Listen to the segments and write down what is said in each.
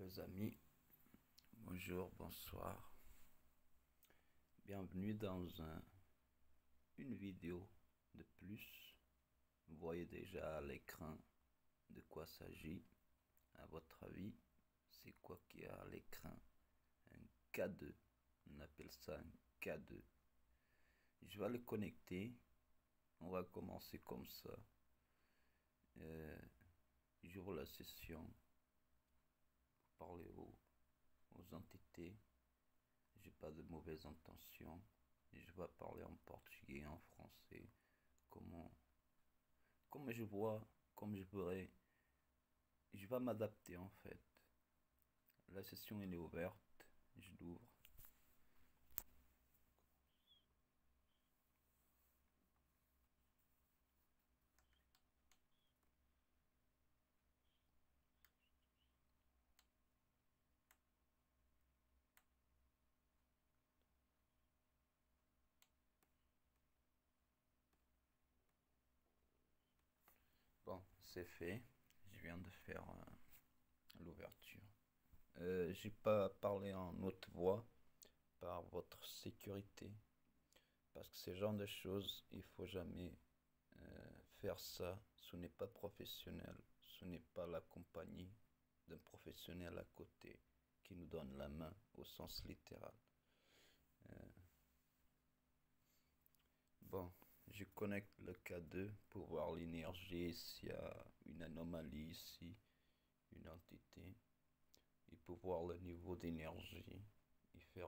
Les amis, bonjour, bonsoir. Bienvenue dans une vidéo de plus. Vous voyez déjà à l'écran de quoi s'agit. À votre avis, c'est quoi qu'il y a à l'écran? Un K2. On appelle ça un K2. Je vais le connecter. On va commencer comme ça. J'ouvre la session. Parler aux entités. J'ai pas de mauvaises intentions. Je vais parler en portugais, en français, comme je vois, comme je pourrais. Je vais m'adapter en fait. La session elle est ouverte. Je l'ouvre. Bon, c'est fait. Je viens de faire l'ouverture. J'ai pas parlé en haute voix par votre sécurité. Parce que ce genre de choses, il faut jamais faire ça. Ce n'est pas professionnel. Ce n'est pas la compagnie d'un professionnel à côté qui nous donne la main au sens littéral. Bon, je connecte le K2 pour voir l'énergie, s'il y a une anomalie ici, une entité, et pour voir le niveau d'énergie et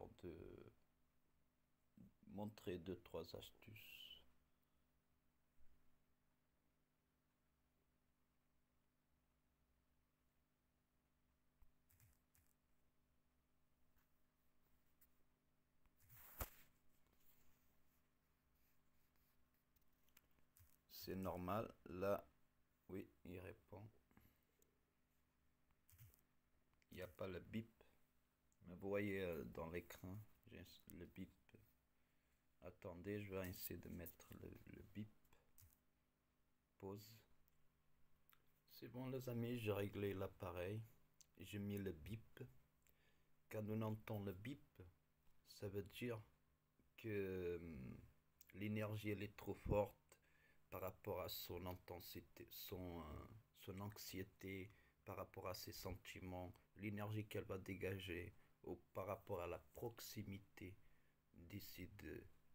montrer 2-3 astuces. C'est normal, là, oui, il répond. Il n'y a pas le bip. Mais vous voyez dans l'écran, j'ai le bip. Attendez, je vais essayer de mettre le bip. Pause. C'est bon les amis, j'ai réglé l'appareil. J'ai mis le bip. Quand on entend le bip, ça veut dire que l'énergie elle est trop forte par rapport à son intensité, son anxiété, par rapport à ses sentiments, l'énergie qu'elle va dégager, ou par rapport à la proximité d'ici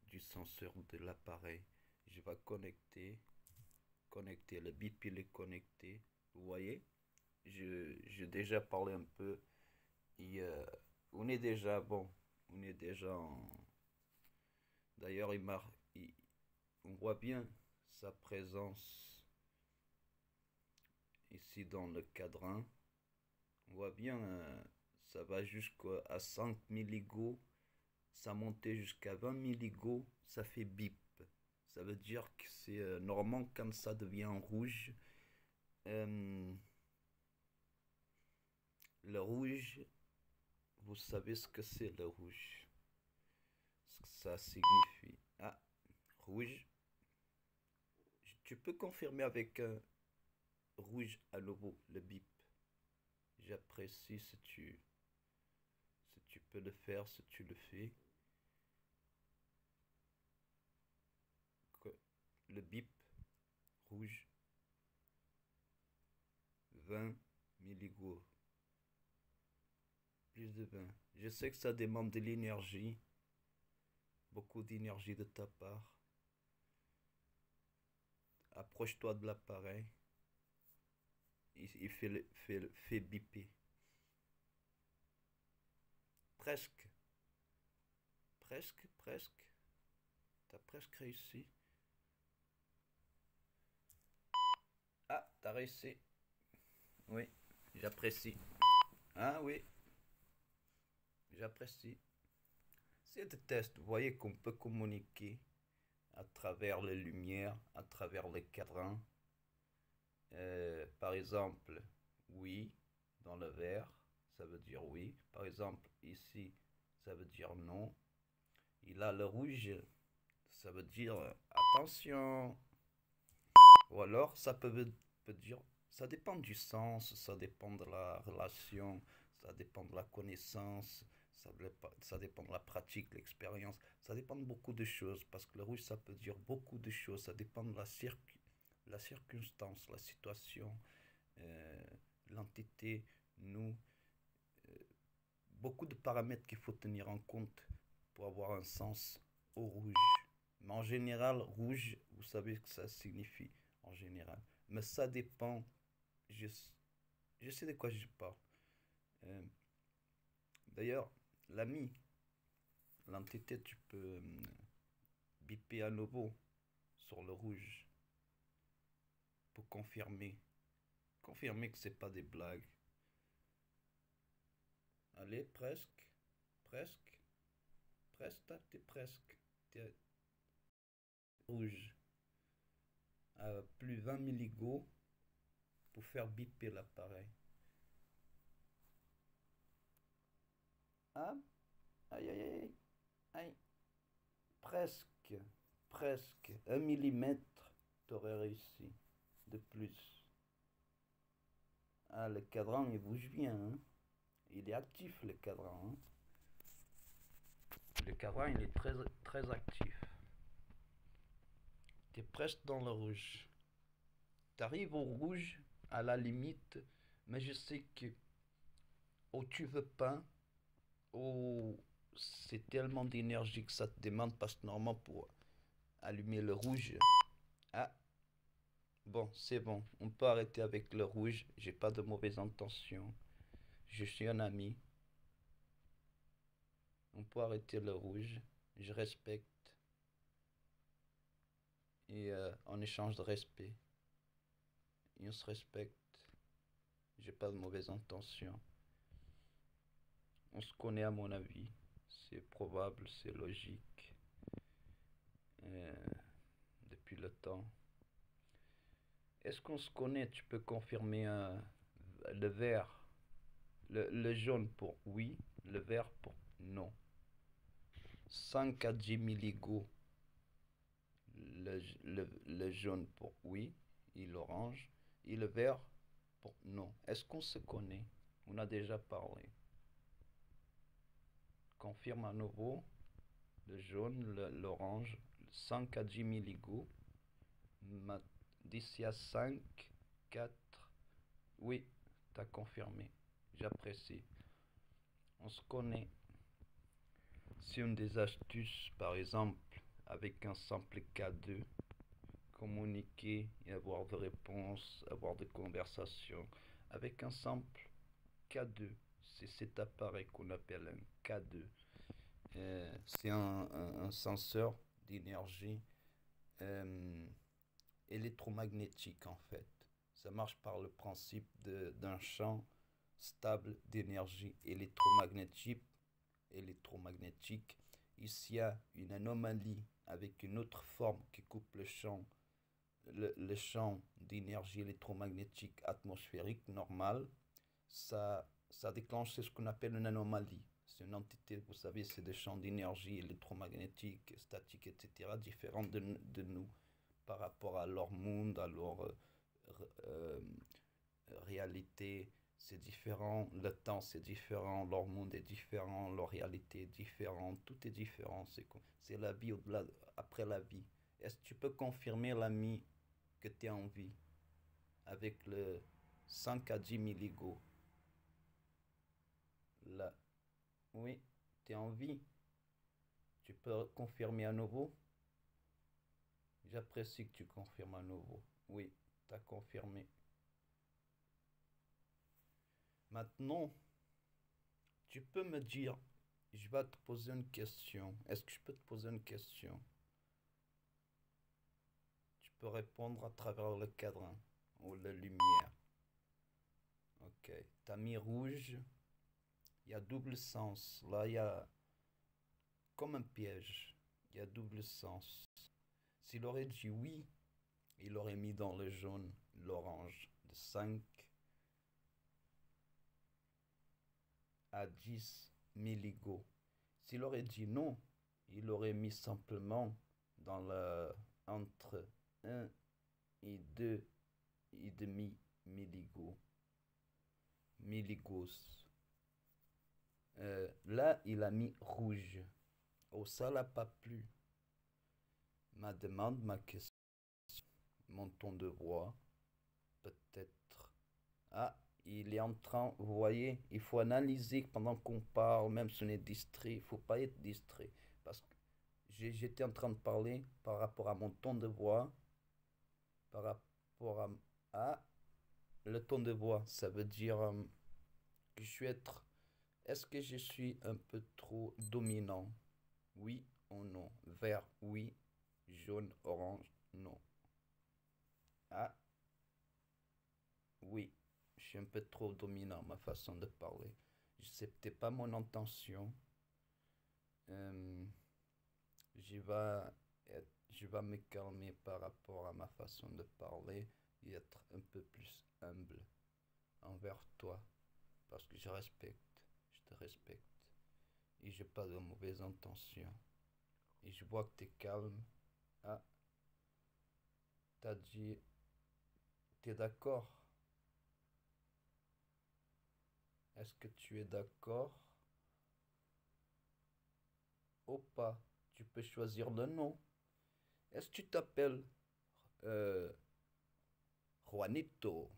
du senseur de l'appareil. Je vais connecter le bip il est connecté. Vous voyez, j'ai déjà parlé un peu. Et, on est déjà bon. On est déjà en. D'ailleurs, on voit bien sa présence ici dans le cadran. On voit bien, ça va jusqu'à 5 milligauss. Ça montait jusqu'à 20 milligauss. Ça fait bip. Ça veut dire que c'est normalement quand ça devient rouge. Le rouge, vous savez ce que c'est le rouge. Ce que ça signifie. Ah, rouge. Tu peux confirmer avec un rouge à nouveau le bip. J'apprécie si tu peux le faire, si tu le fais. Le bip rouge 20 milligauss. Plus de 20. Je sais que ça demande de l'énergie. Beaucoup d'énergie de ta part. Approche-toi de l'appareil. Il fait biper. Presque. Presque. T'as presque réussi. Ah, t'as réussi. Oui, j'apprécie. Ah oui, j'apprécie. C'est des tests. Vous voyez qu'on peut communiquer à travers les lumières, à travers les cadrans. Par exemple, oui, dans le vert, ça veut dire oui. Par exemple, ici, ça veut dire non. Et là, le rouge, ça veut dire attention. Ou alors, ça peut dire, ça dépend du sens, ça dépend de la relation, Ça dépend de la connaissance, ça dépend de la pratique, l'expérience. Ça dépend de beaucoup de choses parce que le rouge, ça peut dire beaucoup de choses. Ça dépend de la circonstance, la situation, euh, l'entité, nous. euh, Beaucoup de paramètres qu'il faut tenir en compte pour avoir un sens au rouge. Mais en général, rouge, vous savez ce que ça signifie en général. Mais ça dépend. Je, je sais de quoi je parle. Euh, D'ailleurs, l'ami, l'entité, tu peux biper à nouveau sur le rouge pour confirmer. Confirmer que c'est pas des blagues. Allez, presque. Presque. Presque, t'es presque. T'es rouge. À plus 20 milligots pour faire biper l'appareil. Ah, aïe, aïe, aïe, aïe. Presque, presque. 1 millimètre, t'aurais réussi. De plus. Ah, le cadran, il bouge bien, hein. Il est actif, le cadran, hein. Le cadran, il est très, très actif. T'es presque dans le rouge. T'arrives au rouge, à la limite, mais je sais que ou tu veux pas, ou c'est tellement d'énergie que ça te demande, parce que normalement pour allumer le rouge, ah, bon, c'est bon, on peut arrêter avec le rouge, j'ai pas de mauvaises intentions, je suis un ami, on peut arrêter le rouge, je respecte, et en échange de respect, et on se respecte, j'ai pas de mauvaises intentions, on se connaît à mon avis, c'est probable, c'est logique, euh, depuis le temps. Est-ce qu'on se connaît? Tu peux confirmer le vert, le jaune pour oui, le vert pour non. 5 à 10 milligots, le jaune pour oui, et l'orange, et le vert pour non. Est-ce qu'on se connaît? On a déjà parlé. Confirme à nouveau, le jaune, l'orange, 5 à 10 milligots. D'ici à 5, 4, oui, t'as confirmé. J'apprécie. On se connaît. C'est une des astuces, par exemple, avec un simple K2, communiquer et avoir de réponses, avoir des conversations. Avec un simple K2, c'est cet appareil qu'on appelle un K2. C'est un senseur d'énergie électromagnétique en fait. Ça marche par le principe d'un champ stable d'énergie électromagnétique. Ici, il y a une anomalie avec une autre forme qui coupe le champ d'énergie électromagnétique atmosphérique normal. Ça déclenche ce qu'on appelle une anomalie. C'est une entité, vous savez, c'est des champs d'énergie électromagnétique, statique, etc., différents de nous par rapport à leur monde, à leur euh, réalité, c'est différent, le temps c'est différent, leur monde est différent, leur réalité est différente, tout est différent, c'est la vie au-delà, après la vie. Est-ce que tu peux confirmer l'ami que tu es en vie avec le 5 à 10 milligots? Là, oui, tu es en vie. Tu peux confirmer à nouveau? J'apprécie que tu confirmes à nouveau. Oui, tu as confirmé. Maintenant, tu peux me dire, je vais te poser une question. Est-ce que je peux te poser une question? Tu peux répondre à travers le cadran ou la lumière. Ok. T'as mis rouge. Il y a double sens. Là, il y a comme un piège. Il y a double sens. S'il aurait dit oui, il aurait mis dans le jaune l'orange de 5 à 10 milligots. S'il aurait dit non, il aurait mis simplement dans entre 1 et 2 et demi milligos. Là, il a mis rouge. Oh, ça l'a pas plu. Ma demande, ma question, mon ton de voix, peut-être. Ah, il est en train, vous voyez, il faut analyser pendant qu'on parle, même si on est distrait, il faut pas être distrait. Parce que j'étais en train de parler par rapport à mon ton de voix, par rapport à le ton de voix. Ça veut dire que je suis être. Est-ce que je suis un peu trop dominant? Oui ou non? Vert, oui. Jaune, orange, non. Ah, oui. Je suis un peu trop dominant, ma façon de parler. C'est peut-être pas mon intention. Euh, je vais me calmer par rapport à ma façon de parler et être un peu plus humble envers toi. Parce que je te respecte. Et j'ai pas de mauvaises intentions. Et je vois que tu es calme. Ah, t'as dit, t'es d'accord? Est-ce que tu es d'accord ou pas? Tu peux choisir le nom. Est-ce que tu t'appelles euh, Juanito?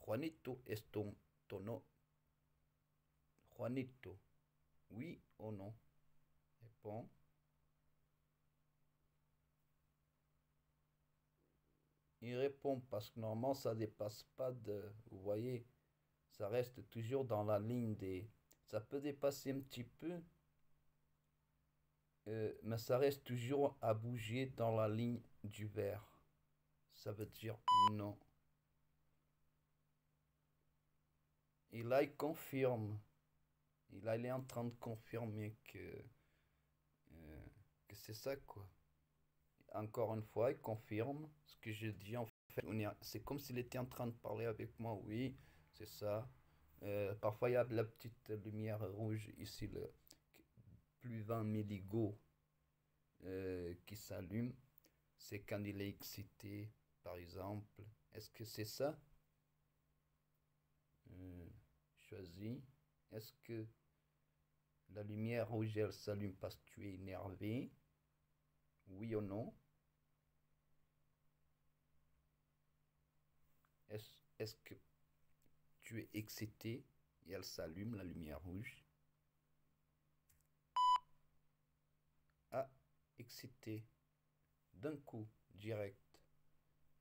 Juanito est ton nom. Juanito. Oui ou non? Réponds. Il répond parce que normalement ça dépasse pas de. Vous voyez, ça reste toujours dans la ligne des. Ça peut dépasser un petit peu, mais ça reste toujours à bouger dans la ligne du vert. Ça veut dire non. Et là, il confirme. Et là, il est en train de confirmer que c'est ça, quoi. Encore une fois, il confirme ce que je dis. En fait, c'est comme s'il était en train de parler avec moi. Oui, c'est ça. Parfois, il y a de la petite lumière rouge ici, le plus 20 milligots qui s'allume. C'est quand il est excité, par exemple. Est-ce que c'est ça? Euh, Choisis. Est-ce que la lumière rouge, elle s'allume parce que tu es énervé? Oui ou non? Est-ce que tu es excité et elle s'allume, la lumière rouge? Ah, excité. D'un coup, direct.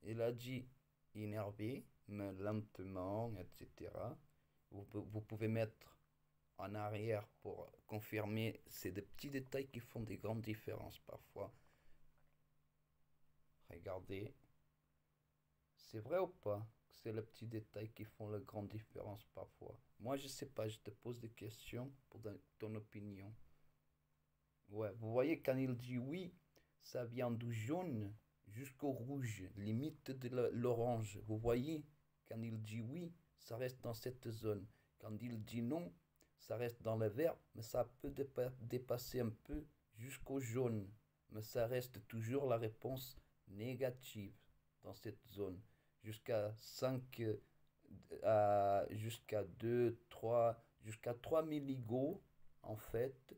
Il a dit énervé, mais lentement, etc. Vous pouvez mettre en arrière pour confirmer. C'est des petits détails qui font des grandes différences parfois. Regardez. C'est vrai ou pas? C'est les petits détails qui font la grande différence parfois. Moi, je sais pas, je te pose des questions pour ton opinion. Ouais, vous voyez, quand il dit oui, ça vient du jaune jusqu'au rouge, limite de l'orange. Vous voyez, quand il dit oui, ça reste dans cette zone. Quand il dit non, ça reste dans le vert, mais ça peut dépasser un peu jusqu'au jaune. Mais ça reste toujours la réponse négative dans cette zone. Jusqu'à 5, jusqu'à 2, 3, jusqu'à 3 milligots, en fait,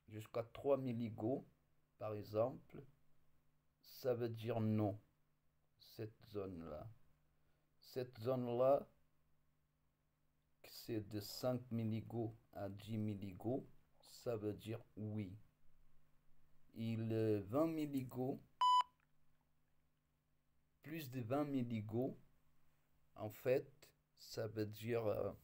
jusqu'à 3 milligots, par exemple, ça veut dire non, cette zone-là. Cette zone-là, c'est de 5 milligots à 10 milligots, ça veut dire oui. Il 20 milligots, plus de 20 milligots, en fait, ça veut dire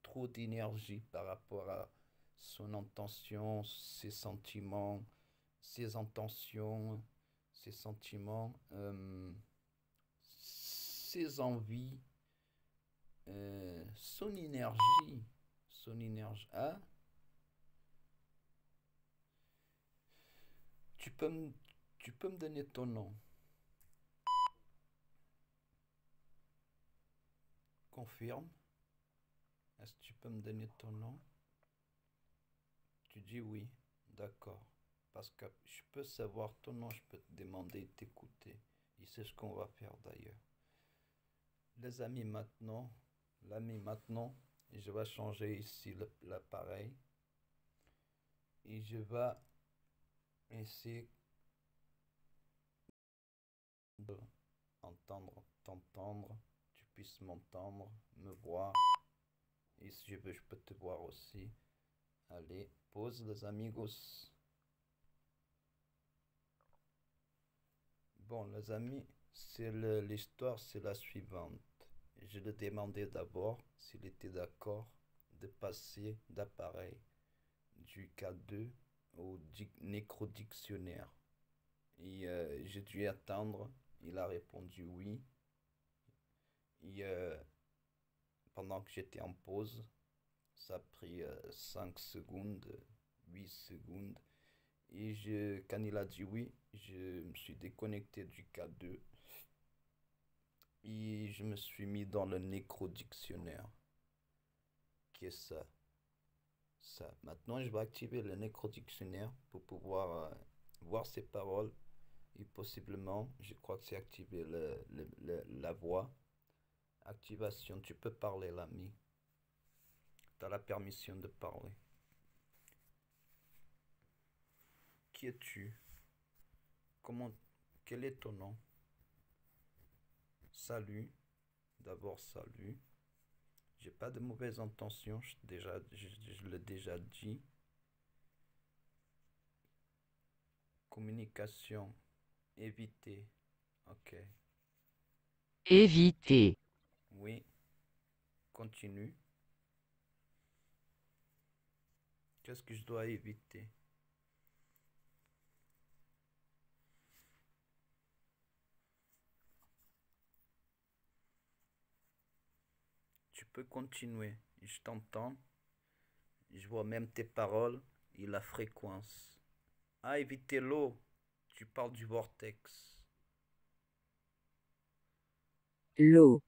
trop d'énergie par rapport à son intention, ses sentiments, ses intentions, ses sentiments, ses envies, son énergie, son énergie. Ah, tu peux me, tu peux me donner ton nom. Confirme. Est-ce que tu peux me donner ton nom? Tu dis oui. D'accord. Parce que je peux savoir ton nom, je peux te demander de t'écouter. Et c'est ce qu'on va faire d'ailleurs. Les amis, maintenant, l'ami maintenant, je vais changer ici l'appareil et je vais essayer d'entendre, t'entendre, tu puisses m'entendre, me voir. Et si je veux, je peux te voir aussi. Allez, pause les amigos. Bon, les amis, l'histoire, c'est la suivante. Je lui demandais d'abord s'il était d'accord de passer d'appareil du K2 au nécrodictionnaire. Et j'ai dû attendre. Il a répondu oui. Et pendant que j'étais en pause, ça a pris 5 secondes, 8 secondes. Et quand il a dit oui, je me suis déconnecté du K2 et je me suis mis dans le nécrodictionnaire. Qui est ça? Ça. Maintenant, je vais activer le nécrodictionnaire pour pouvoir voir ces paroles et possiblement, je crois que c'est activer la voix. Activation, tu peux parler, l'ami. Tu as la permission de parler. Qui es-tu? Comment, quel est ton nom? Salut. D'abord, salut. J'ai pas de mauvaises intentions, je l'ai déjà dit. Communication, éviter. Ok. Éviter. Oui. Continue. Qu'est-ce que je dois éviter? Tu peux continuer. Je t'entends. Je vois même tes paroles et la fréquence. Ah, éviter l'eau. Tu parles du vortex. L'eau.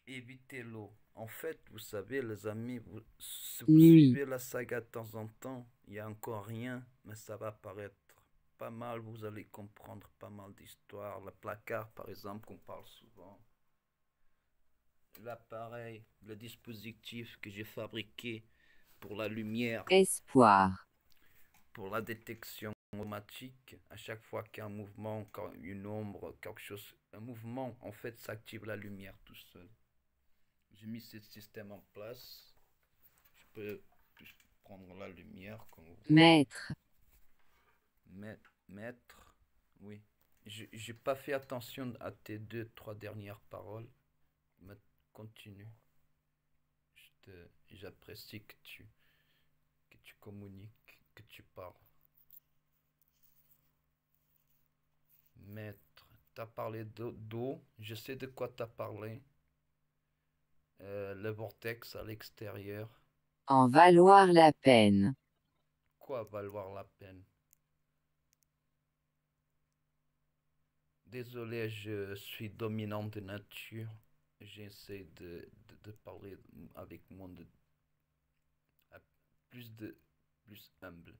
Éviter l'eau. En fait, vous savez, les amis, si vous Nuit. suivez la saga de temps en temps, il n'y a encore rien, mais ça va paraître pas mal. Vous allez comprendre pas mal d'histoires. Le placard, par exemple, qu'on parle souvent. L'appareil, le dispositif que j'ai fabriqué pour la lumière, Espoir. pour la détection automatique. À chaque fois qu'il y a un mouvement, quand une ombre, quelque chose, un mouvement, en fait, ça active la lumière tout seul. J'ai mis ce système en place. Je peux prendre la lumière comme vous voyez. Maître. Maître, oui. J'ai pas fait attention à tes deux, trois dernières paroles. Mais continue. J'apprécie que tu communiques, que tu parles. Maître, t'as parlé d'eau. Je sais de quoi t'as parlé. Le vortex à l'extérieur. En valoir la peine. Quoi valoir la peine? Désolé, je suis dominant de nature. J'essaie de parler avec moins de plus de plus humble.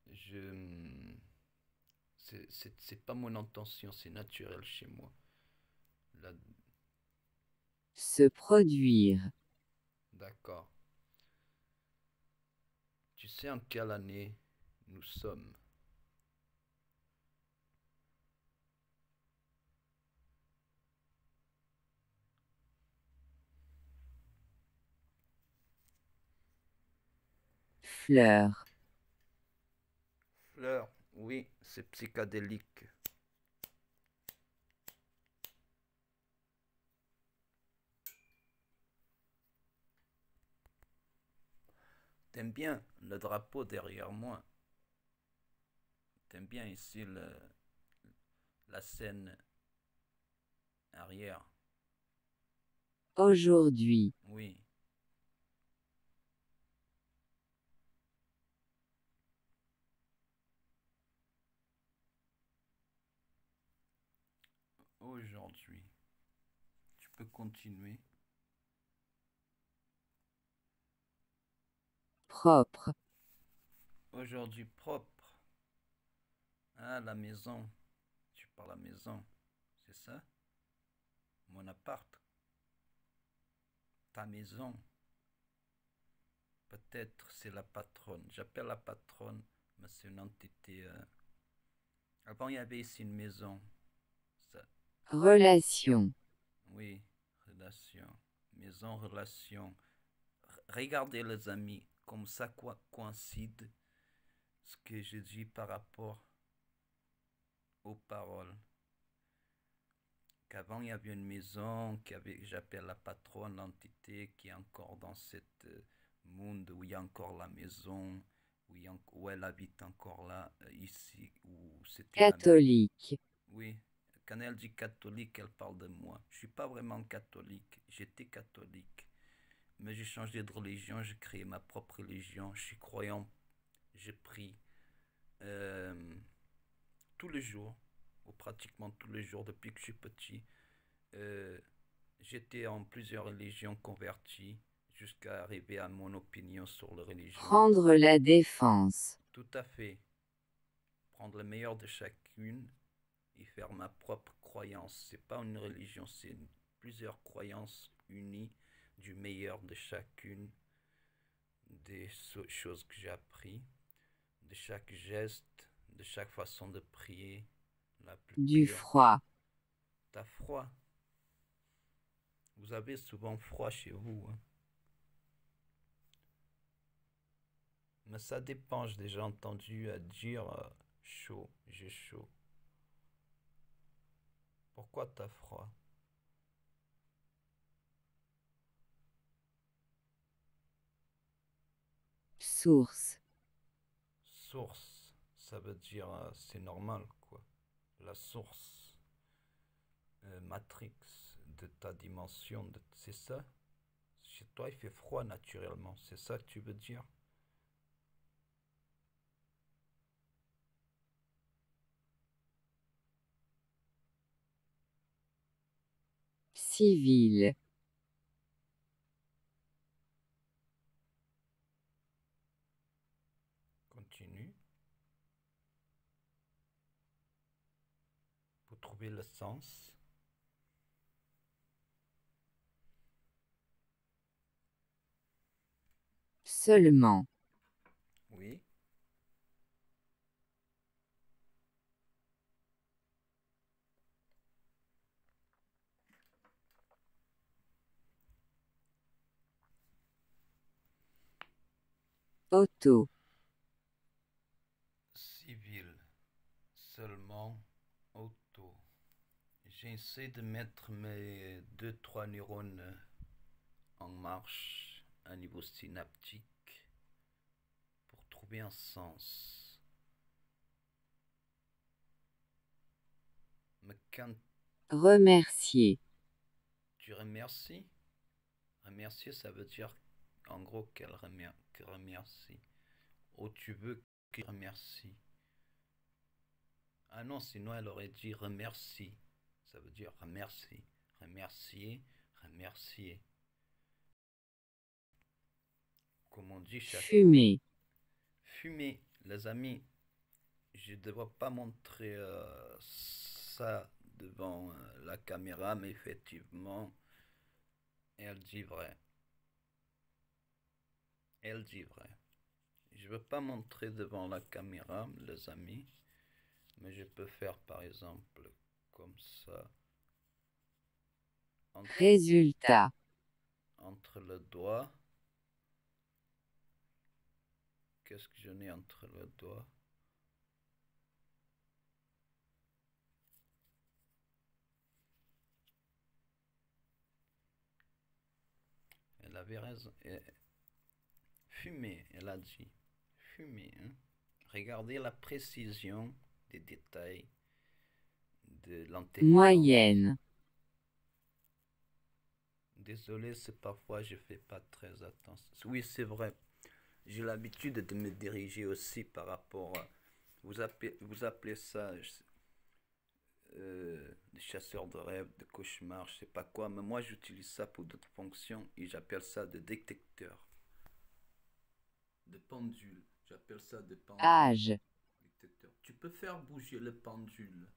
Je c'est pas mon intention, c'est naturel chez moi. Là, Se produire. d'accord. Tu sais en quelle année nous sommes? Fleur. Fleur, oui, c'est psychédélique. T'aimes bien le drapeau derrière moi? T'aimes bien ici la scène arrière? Aujourd'hui. Oui. Aujourd'hui. Tu peux continuer. Propre. Aujourd'hui propre. Ah, la maison. Tu par la maison, c'est ça? Mon appart, ta maison. Peut-être c'est la patronne. J'appelle la patronne, mais c'est une entité. Avant, il y avait ici une maison. Ça, Relation. oui, relation. Maison, relation. Regardez les amis, comme ça coïncide ce que je dis par rapport aux paroles. Qu'avant il y avait une maison, j'appelle la patronne, l'entité qui est encore dans cette monde où il y a encore la maison, où elle habite encore là, ici, où c'était la maison. Catholique. Oui, quand elle dit catholique, elle parle de moi. Je ne suis pas vraiment catholique, j'étais catholique. Mais j'ai changé de religion, j'ai créé ma propre religion, je suis croyant, je prie tous les jours, ou pratiquement tous les jours depuis que je suis petit. Euh, J'étais en plusieurs religions converties jusqu'à arriver à mon opinion sur les religions. Prendre la défense. Tout à fait. Prendre le meilleur de chacune et faire ma propre croyance. C'est pas une religion, c'est plusieurs croyances unies du meilleur de chacune des choses que j'ai appris, de chaque geste, de chaque façon de prier, la plus Du pure. froid. T'as froid. Vous avez souvent froid chez vous, hein? Mais ça dépend, j'ai déjà entendu dire chaud, j'ai chaud. Pourquoi t'as froid? Source. Source, ça veut dire c'est normal, quoi. La source, matrix de ta dimension, c'est ça? Chez toi, il fait froid naturellement, c'est ça que tu veux dire? Civil. Continue. Pour trouver le sens. Seulement. Oui. Auto. Civil. Seulement auto. J'essaie de mettre mes deux, trois neurones en marche à niveau synaptique pour trouver un sens. Mais quand Remercier. tu remercies, remercier ça veut dire en gros qu'elle remercie. Ou tu veux qu'elle remercie. Ah non, sinon elle aurait dit remercie. Ça veut dire remercie. Remercier, remercier. Comme on dit chaque... Fumer. Fumer, les amis, je ne devrais pas montrer ça devant la caméra, mais effectivement, elle dit vrai. Elle dit vrai. Je ne veux pas montrer devant la caméra, les amis, mais je peux faire par exemple comme ça. Résultat. Entre le doigt. Qu'est-ce que je n'ai entre le doigt? Elle avait raison. Fumer, elle a dit. Fumer, hein? Regardez la précision des détails de l'intelligence. Moyenne. Désolé, c'est parfois je fais pas très attention. Oui, c'est vrai. J'ai l'habitude de me diriger aussi par rapport à... vous appelez ça des chasseurs de rêves, de cauchemars, je sais pas quoi, mais moi j'utilise ça pour d'autres fonctions et j'appelle ça de détecteur. De pendule. J'appelle ça de pendule. Âge. Détecteur. Tu peux faire bouger le pendule.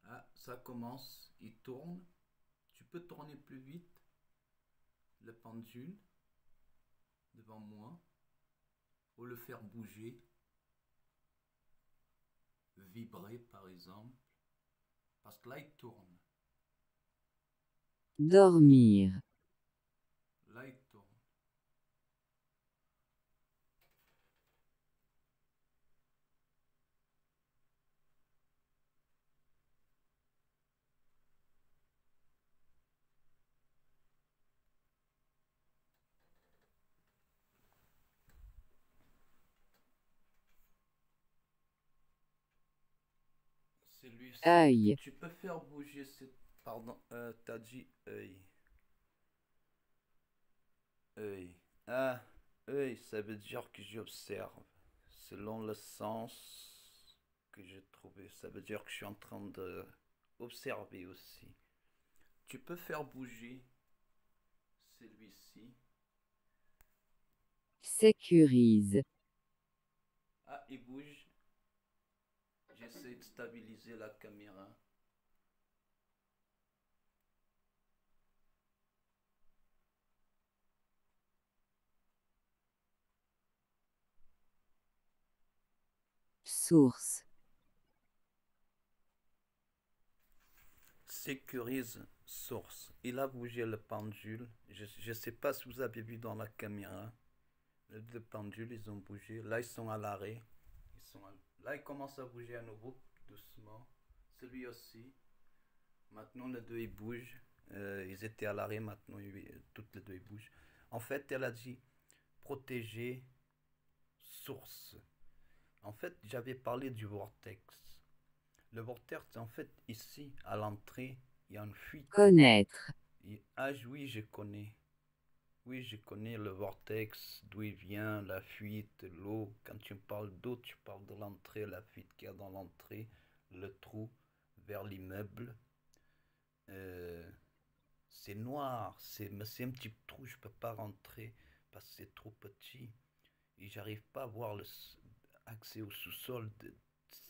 Ah, ça commence, il tourne. Tu peux tourner plus vite le pendule devant moi ou le faire bouger, vibrer par exemple. Parce que là, il tourne. Dormir. Là, il tourne. Celui-ci, Œil. tu peux faire bouger cette... Pardon, t'as dit œil. Œil. Ah, œil, ça veut dire que j'observe. Selon le sens que j'ai trouvé, ça veut dire que je suis en train de observer aussi. Tu peux faire bouger celui-ci. Sécurise. Ah, il bouge. J'essaie de stabiliser la caméra. Source. Sécurise source. Il a bougé le pendule. Je ne sais pas si vous avez vu dans la caméra. Les deux pendules, ils ont bougé. Là, ils sont à l'arrêt. Là, ils commencent à bouger à nouveau, doucement. Celui aussi. Maintenant, les deux, ils bougent. Ils étaient à l'arrêt, maintenant, toutes les deux, ils bougent. En fait, elle a dit protéger source. En fait, j'avais parlé du vortex. Le vortex, en fait, ici, à l'entrée, il y a une fuite. Connaître. Ah oui, je connais. Oui, je connais le vortex, d'où il vient, la fuite, l'eau. Quand tu me parles d'eau, tu parles de l'entrée, la fuite qu'il y a dans l'entrée, le trou vers l'immeuble. Euh, c'est noir, c'est un petit trou, je peux pas rentrer parce que c'est trop petit. Et j'arrive pas à voir accès au sous-sol.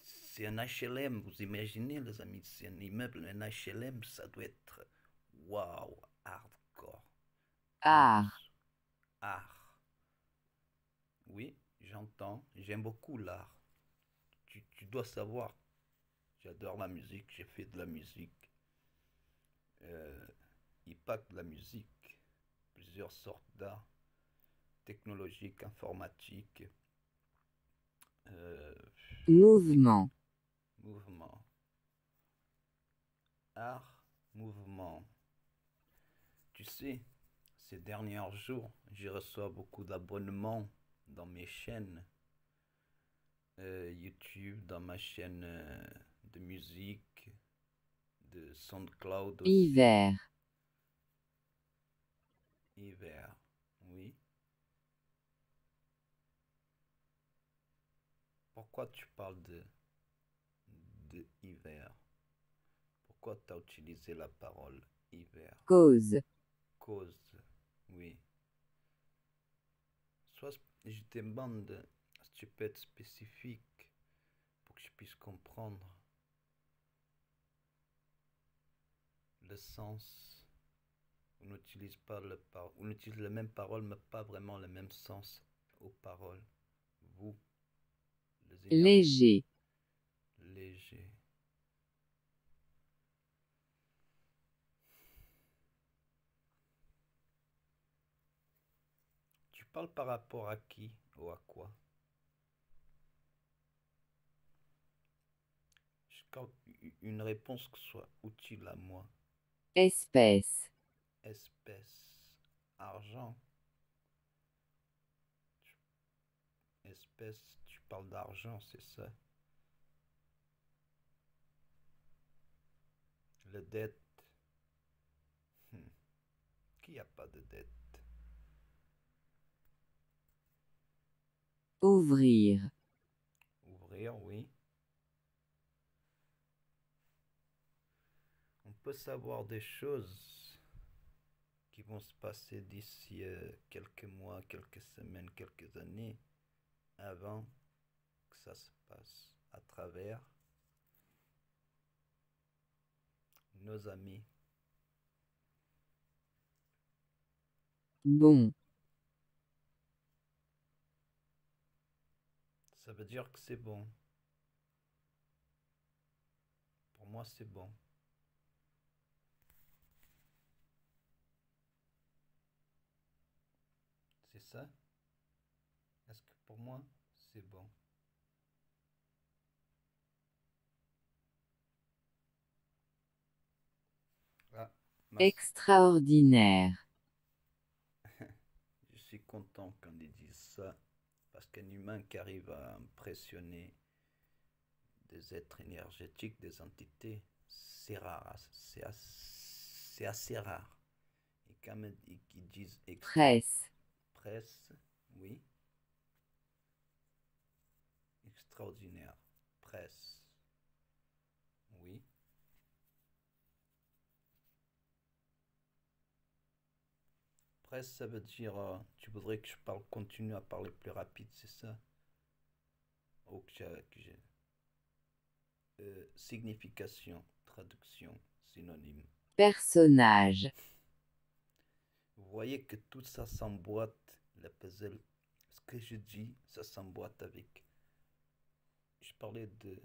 C'est un HLM, vous imaginez les amis, c'est un immeuble, un HLM, ça doit être waouh, hardcore. En Art. dessous. Art. Oui, j'entends. J'aime beaucoup l'art. Tu dois savoir. J'adore la musique. J'ai fait de la musique. Euh, et pas que de la musique. Plusieurs sortes d'art. Technologique, informatique. euh, Mouvement. mouvement. Art, mouvement. Tu sais, ces derniers jours, je reçois beaucoup d'abonnements dans mes chaînes. YouTube, dans ma chaîne de musique, de SoundCloud aussi. Hiver. Hiver, oui. Pourquoi tu parles de hiver? Pourquoi tu as utilisé la parole hiver? Cause. Cause, oui. Soit je te demande si tu peux être spécifique pour que je puisse comprendre le sens. On n'utilise pas on utilise les mêmes paroles, mais pas vraiment le même sens aux paroles. Vous, les énergies Léger. légères. Tu parles par rapport à qui ou à quoi? Jusqu'à une réponse qui soit utile à moi. Espèce. Espèce, argent. Espèce, tu parles d'argent, c'est ça? La dette. Hmm. Qui a pas de dette? Ouvrir. Ouvrir, oui. On peut savoir des choses qui vont se passer d'ici quelques mois, quelques semaines, quelques années, avant que ça se passe à travers nos amis. Bon. Ça veut dire que c'est bon. Pour moi, c'est bon. C'est ça? Est-ce que pour moi, c'est bon? Ah, Extraordinaire. je suis content quand ils disent ça, parce qu'un humain qui arrive à impressionner des êtres énergétiques, des entités, c'est rare, c'est assez rare. Et quand ils disent Presse. presse, oui, extraordinaire, presse, oui. Presse, ça veut dire, tu voudrais que je continue à parler plus rapide, c'est ça? Ou signification, traduction, synonyme. Personnage. Vous voyez que tout ça s'emboîte, le puzzle. Ce que je dis, ça s'emboîte avec. Je parlais de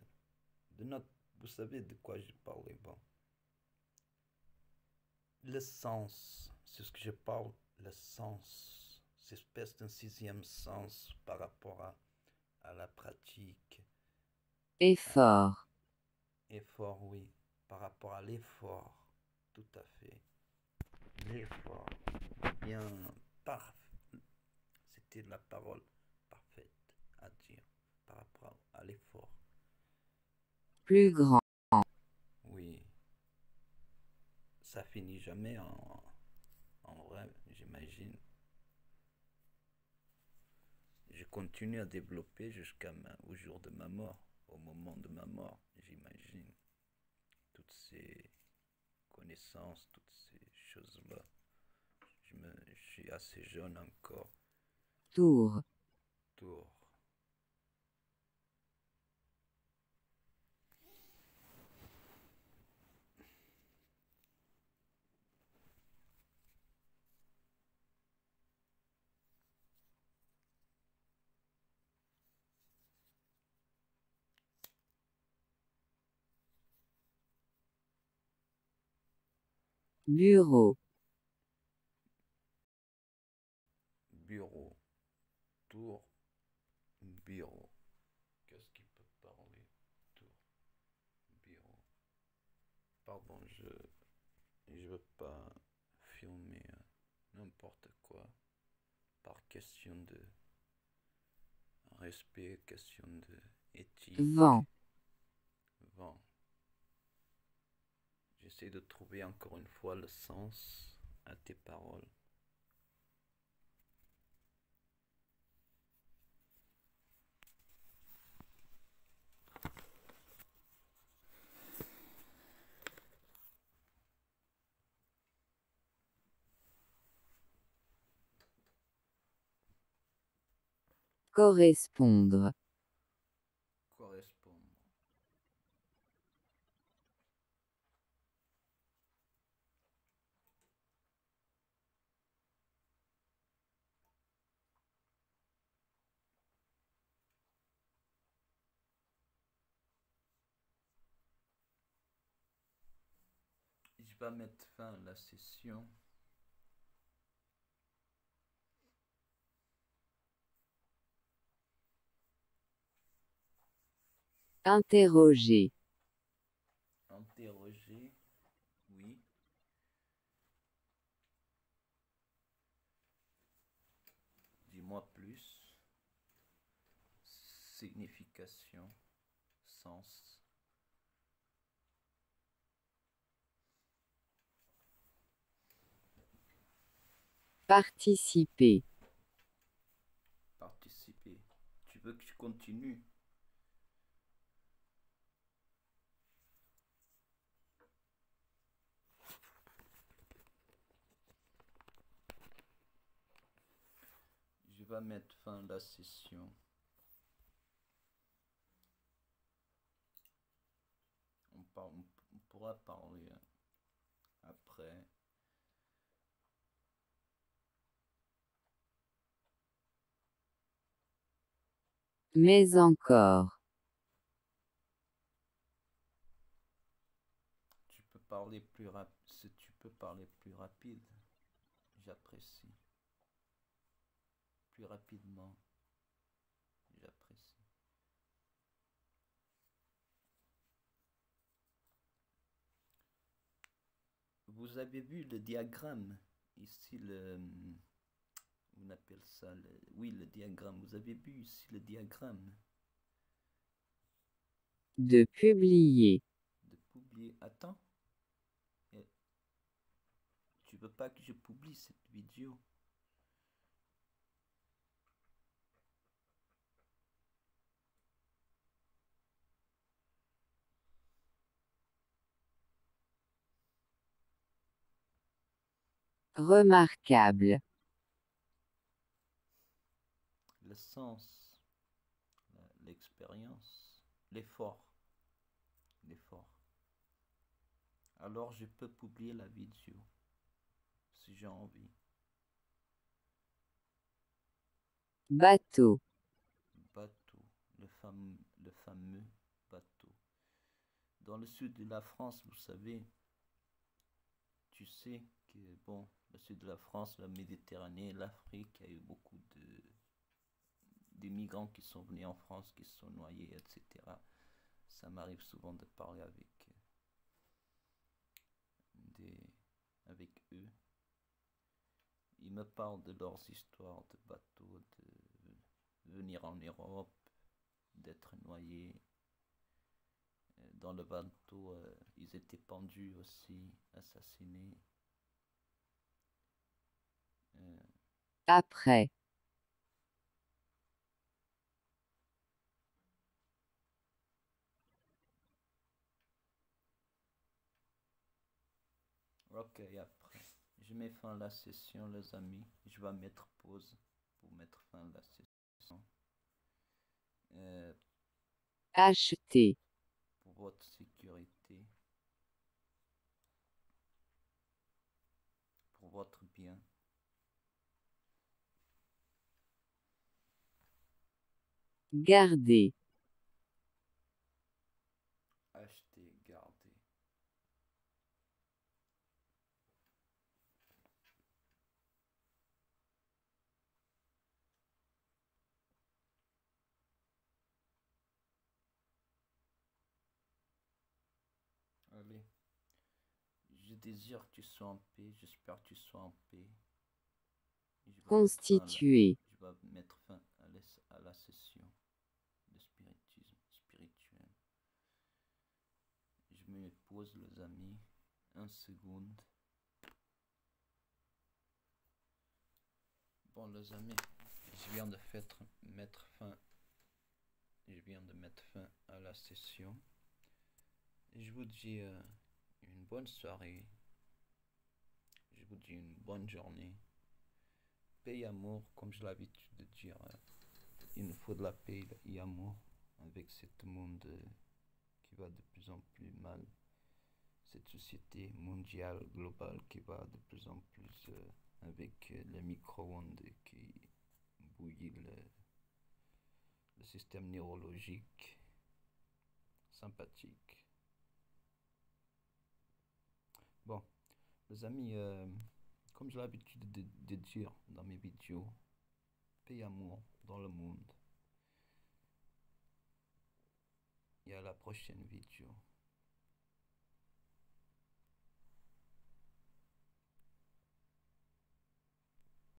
notre. Vous savez de quoi je parlais, bon. Le sens, c'est ce que je parle, le sens. C'est espèce d'un sixième sens par rapport à la pratique. Effort. Effort, oui. Par rapport à l'effort, tout à fait. L'effort. Bien, parfait. C'était la parole parfaite à dire par rapport à l'effort. Plus grand. Oui, ça finit jamais en vrai, j'imagine. Je continue à développer jusqu'au jour de ma mort, au moment de ma mort, j'imagine. Toutes ces connaissances, toutes ces choses-là. Je suis assez jeune encore. Tour. Tour. Bureau. Bureau. Tour. Bureau. Qu'est-ce qui peut parler? Tour. Bureau. Pardon, je veux pas filmer n'importe quoi par question de respect, question de éthique. Vent. Bon, j'essaie de trouver encore une fois le sens à tes paroles. Correspondre. Correspondre. Je vais mettre fin à la session. Interroger. Interroger, oui. Dis-moi plus. Signification, sens. Participer. Participer. Tu veux que je continue? Je vais mettre fin à la session. On pourra parler prêt. Mais encore. Tu peux parler plus rapide. Si tu peux parler plus rapide, j'apprécie. Plus rapidement, j'apprécie. Vous avez vu le diagramme ici, on appelle ça, oui, le diagramme. Vous avez vu ici le diagramme De publier. de publier. Attends, tu veux pas que je publie cette vidéo? Remarquable. Le sens, l'expérience, l'effort, l'effort. Alors je peux publier la vidéo si j'ai envie. Bateau. Bateau, le fameux bateau. Dans le sud de la France, vous savez, tu sais que, bon, le sud de la France, la Méditerranée, l'Afrique, il y a eu beaucoup de migrants qui sont venus en France, qui se sont noyés, etc. Ça m'arrive souvent de parler avec eux. Ils me parlent de leurs histoires de bateaux, de venir en Europe, d'être noyés. Dans le bateau, ils étaient pendus aussi, assassinés. Après. Ok, après. Je mets fin à la session, les amis. Je vais mettre pause pour mettre fin à la session. Acheter. Pour votre sécurité, pour votre bien. Garder. Acheter, garder. Allez. Je désire que tu sois en paix. J'espère que tu sois en paix. Constituer. Je vais mettre fin à la session de spiritisme spirituel. Je me pose, les amis. 1 seconde. Bon, les amis, je viens de mettre fin. Je viens de mettre fin à la session. Et je vous dis une bonne soirée. Je vous dis une bonne journée. Paix et amour, comme j'ai l'habitude de dire. Il nous faut de la paix et amour avec ce monde qui va de plus en plus mal. Cette société mondiale, globale qui va de plus en plus avec les micro-ondes qui bouillent le système neurologique sympathique. Bon, les amis, comme j'ai l'habitude de dire dans mes vidéos, paix et amour dans le monde. Et à la prochaine vidéo.